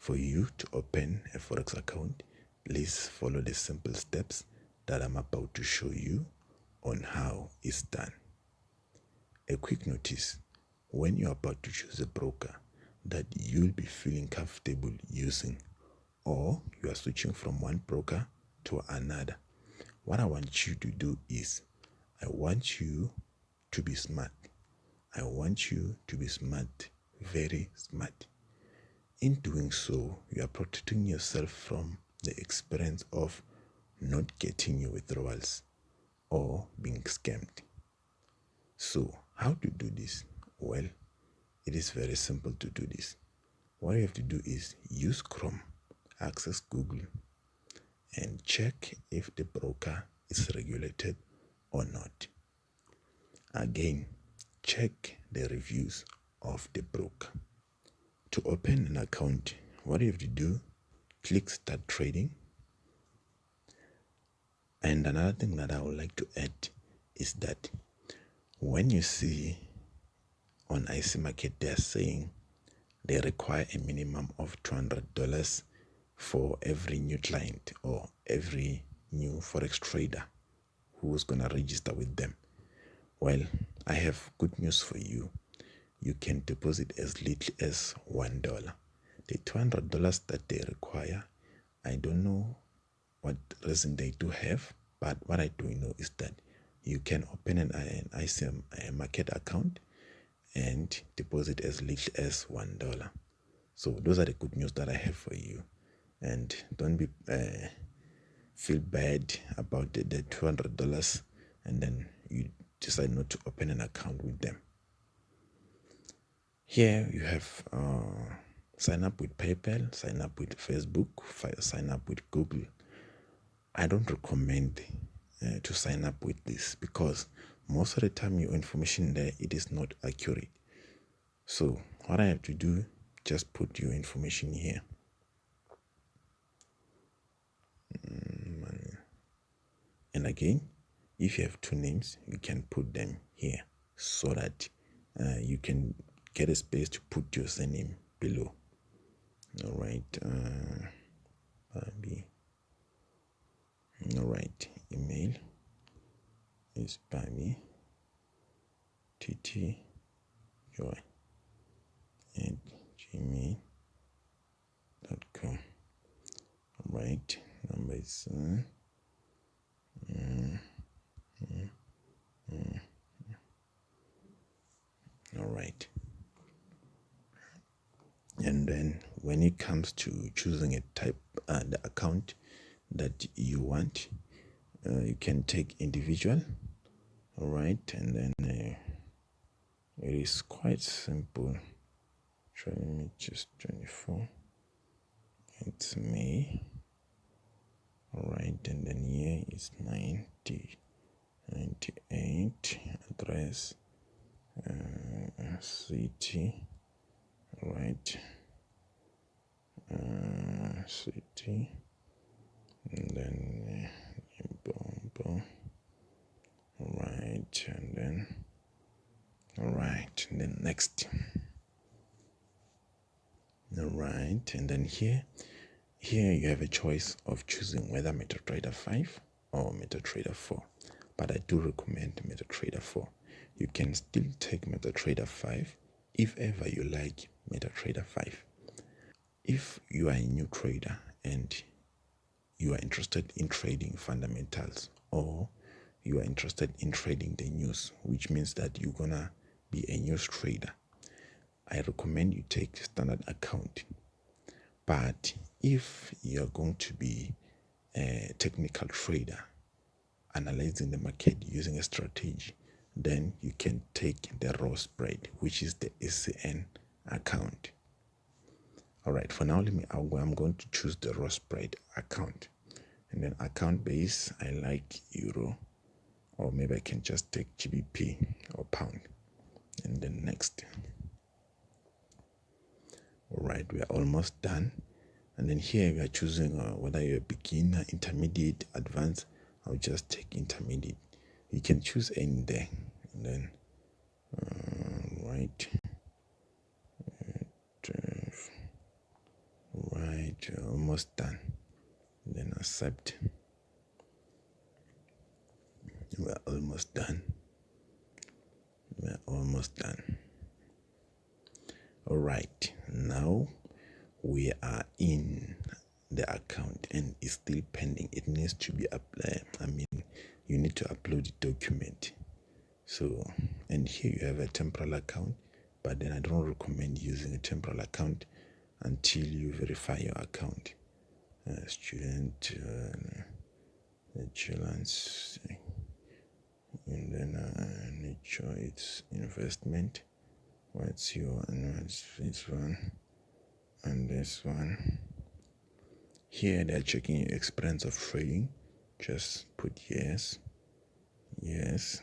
For you to open a Forex account, please follow the simple steps that I'm about to show you on how it's done. A quick notice, when you're about to choose a broker that you'll be feeling comfortable using, or you are switching from one broker to another, what I want you to do is, I want you to be smart. I want you to be smart, very smart. In doing so, you are protecting yourself from the experience of not getting your withdrawals or being scammed. So, how to do this? Well, it is very simple to do this. What you have to do is use Chrome, access Google, and check if the broker is regulated or not. Again, check the reviews of the broker. To open an account, what you have to do, click Start Trading. And another thing that I would like to add is that when you see on IC Market they're saying they require a minimum of $200 for every new client or every new Forex trader who's going to register with them. Well, I have good news for you. You can deposit as little as $1. The $200 that they require, I don't know what reason they do have, but what I do know is that you can open an ICM market account and deposit as little as $1. So those are the good news that I have for you. And don't be feel bad about the $200 and then you decide not to open an account with them. Here you have sign up with PayPal, sign up with Facebook, sign up with Google. I don't recommend to sign up with this because most of the time your information there, it is not accurate. So what I have to do, just put your information here. And again, if you have two names, you can put them here so that you can get a space to put your surname below. All right. All right. Email is Bami TT Joy at gmail.com. All right. Number is all right. And then when it comes to choosing a type, the account that you want, you can take individual. All right. And then it is quite simple. Try me just 24. It's May. All right. And then here is 90, 98. Address, city. All right. City. And then boom. All right. And then all right. And then next. All right. And then here you have a choice of choosing whether MetaTrader 5 or MetaTrader 4. But I do recommend MetaTrader 4. You can still take MetaTrader 5 if ever you like MetaTrader 5. If you are a new trader and you are interested in trading fundamentals, or you are interested in trading the news, which means that you're gonna be a news trader, I recommend you take standard account. But if you're going to be a technical trader analyzing the market using a strategy, then you can take the raw spread, which is the SCN account. All right, for now, I'm going to choose the raw spread account. And then account base, I like euro, or maybe I can just take GBP or pound. And then next. All right, we are almost done. And then here we are choosing whether you're a beginner, intermediate, advanced. I'll just take intermediate. You can choose any there. And then, right. right, we're almost done. Then accept. We're almost done. We're almost done. All right, now we are in the account and it's still pending. It needs to be applied. You need to upload the document. So, and here you have a temporal account, but then I don't recommend using a temporal account until you verify your account. Student vigilance, and then nature, it's investment. What's your this one and this one? Here they're checking your experience of trading. Just put yes, yes,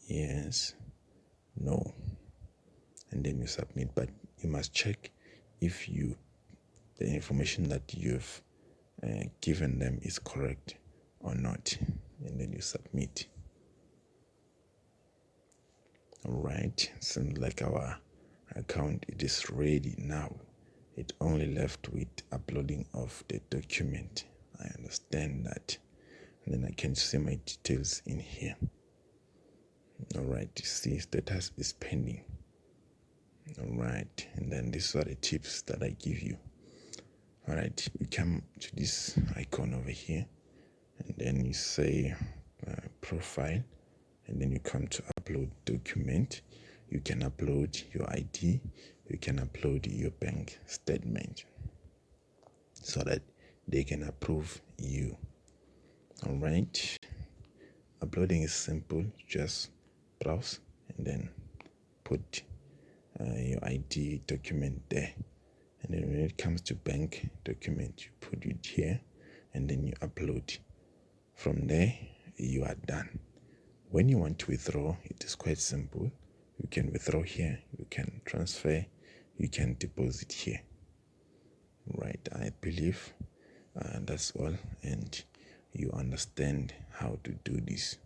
yes, no, and then you submit. But you must check if the information that you've given them is correct or not, and then you submit. All right, seems like our account, it is ready now. It only left with uploading of the document. I understand that. And then I can see my details in here. All right, you see status is pending. All right, and then these are the tips that I give you. All right, we come to this icon over here, and then you say profile, and then you come to upload document. You can upload your ID, you can upload your bank statement so that they can approve you. All right, uploading is simple. Just browse and then put your ID document there, and then when it comes to bank document, you put it here and then you upload. From there you are done. When you want to withdraw, it is quite simple. You can withdraw here, you can transfer, you can deposit here. Right, I believe that's all, and you understand how to do this.